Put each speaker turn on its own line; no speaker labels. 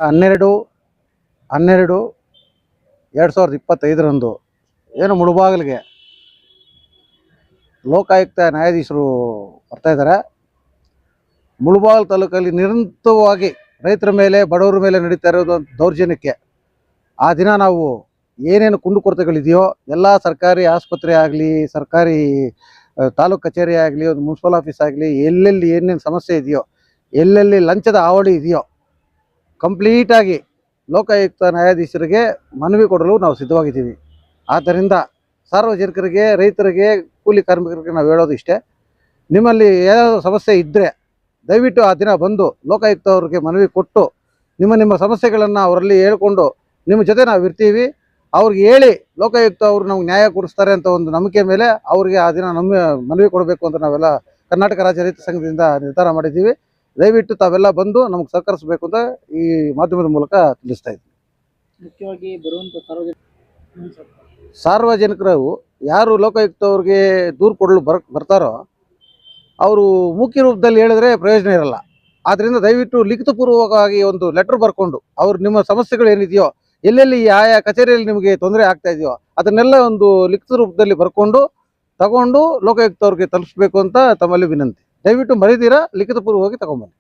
12/12/2025 ಏನು ಮುಳುಬಾಗಿಲಿಗೆ ಲೋಕಾಯುಕ್ತ ನ್ಯಾಯಾಧೀಶರು ಬರ್ತಾ ಇದ್ದಾರೆ. ಮುಳುಬಾಗಿಲು ತಾಲೂಕಲ್ಲಿ ನಿರಂತರವಾಗಿ ರೈತರ ಮೇಲೆ ಬಡವರ ಮೇಲೆ ನಡೀತಾ ಇರೋದು ದೌರ್ಜನ್ಯಕ್ಕೆ ಆ ದಿನ ನಾವು ಏನೇನು ಕುಂದುಕೊರತೆಗಳಿದೆಯೋ ಎಲ್ಲ ಸರ್ಕಾರಿ ಆಸ್ಪತ್ರೆ ಆಗಲಿ, ಸರ್ಕಾರಿ ತಾಲೂಕು ಕಚೇರಿ ಆಗಲಿ, ಒಂದು ಮುನ್ಸಿಪಲ್ ಆಫೀಸ್ ಆಗಲಿ, ಎಲ್ಲೆಲ್ಲಿ ಏನೇನು ಸಮಸ್ಯೆ ಇದೆಯೋ, ಎಲ್ಲೆಲ್ಲಿ ಲಂಚದ ಹಾವಳಿ ಇದೆಯೋ ಕಂಪ್ಲೀಟಾಗಿ ಲೋಕಾಯುಕ್ತ ನ್ಯಾಯಾಧೀಶರಿಗೆ ಮನವಿ ಕೊಡಲು ನಾವು ಸಿದ್ಧವಾಗಿದ್ದೀವಿ. ಆದ್ದರಿಂದ ಸಾರ್ವಜನಿಕರಿಗೆ, ರೈತರಿಗೆ, ಕೂಲಿ ಕಾರ್ಮಿಕರಿಗೆ ನಾವು ಹೇಳೋದು ಇಷ್ಟೇ, ನಿಮ್ಮಲ್ಲಿ ಏನಾದರೂ ಸಮಸ್ಯೆ ಇದ್ದರೆ ದಯವಿಟ್ಟು ಆ ದಿನ ಬಂದು ಲೋಕಾಯುಕ್ತ ಅವ್ರಿಗೆ ಮನವಿ ಕೊಟ್ಟು ನಿಮ್ಮ ಸಮಸ್ಯೆಗಳನ್ನು ಅವರಲ್ಲಿ ಹೇಳ್ಕೊಂಡು ನಿಮ್ಮ ಜೊತೆ ನಾವು ಇರ್ತೀವಿ. ಅವ್ರಿಗೆ ಹೇಳಿ ಲೋಕಾಯುಕ್ತ ಅವರು ನಮ್ಗೆ ನ್ಯಾಯ ಕೊಡಿಸ್ತಾರೆ ಅಂತ ಒಂದು ನಂಬಿಕೆ ಮೇಲೆ ಅವರಿಗೆ ಆ ದಿನ ನಮ್ಮ ಮನವಿ ಕೊಡಬೇಕು ಅಂತ ನಾವೆಲ್ಲ ಕರ್ನಾಟಕ ರಾಜ್ಯ ರೈತ ಸಂಘದಿಂದ ನಿರ್ಧಾರ ಮಾಡಿದ್ದೀವಿ. ದಯವಿಟ್ಟು ತಾವೆಲ್ಲ ಬಂದು ನಮ್ಗೆ ಸಹಕರಿಸಬೇಕು ಅಂತ ಈ ಮಾಧ್ಯಮದ ಮೂಲಕ ತಿಳಿಸ್ತಾ ಇದ್ದೀವಿ.
ಮುಖ್ಯವಾಗಿ ಬರುವಂಥ
ಸಾರ್ವಜನಿಕರು ಯಾರು ಲೋಕಾಯುಕ್ತ ಅವ್ರಿಗೆ ದೂರು ಕೊಡಲು ಬರ್ತಾರೋ ಅವರು ಮೂಕಿ ರೂಪದಲ್ಲಿ ಹೇಳಿದ್ರೆ ಪ್ರಯೋಜನ ಇರಲ್ಲ. ಆದ್ದರಿಂದ ದಯವಿಟ್ಟು ಲಿಖಿತಪೂರ್ವಕವಾಗಿ ಒಂದು ಲೆಟರ್ ಬರ್ಕೊಂಡು ಅವ್ರು ನಿಮ್ಮ ಸಮಸ್ಯೆಗಳು ಏನಿದೆಯೋ, ಎಲ್ಲೆಲ್ಲಿ ಯಾವ ಕಚೇರಿಯಲ್ಲಿ ನಿಮಗೆ ತೊಂದರೆ ಆಗ್ತಾ ಇದೆಯೋ ಅದನ್ನೆಲ್ಲ ಒಂದು ಲಿಖಿತ ರೂಪದಲ್ಲಿ ಬರ್ಕೊಂಡು ತಗೊಂಡು ಲೋಕಾಯುಕ್ತ ಅವ್ರಿಗೆ ತಲುಪಿಸ್ಬೇಕು ಅಂತ ತಮ್ಮಲ್ಲಿ ವಿನಂತಿ. ದಯವಿಟ್ಟು ಮರಿದಿರಾ ಲಿಖಿತಪೂರ್ವವಾಗಿ ತಗೊಂಬನ್ನಿ.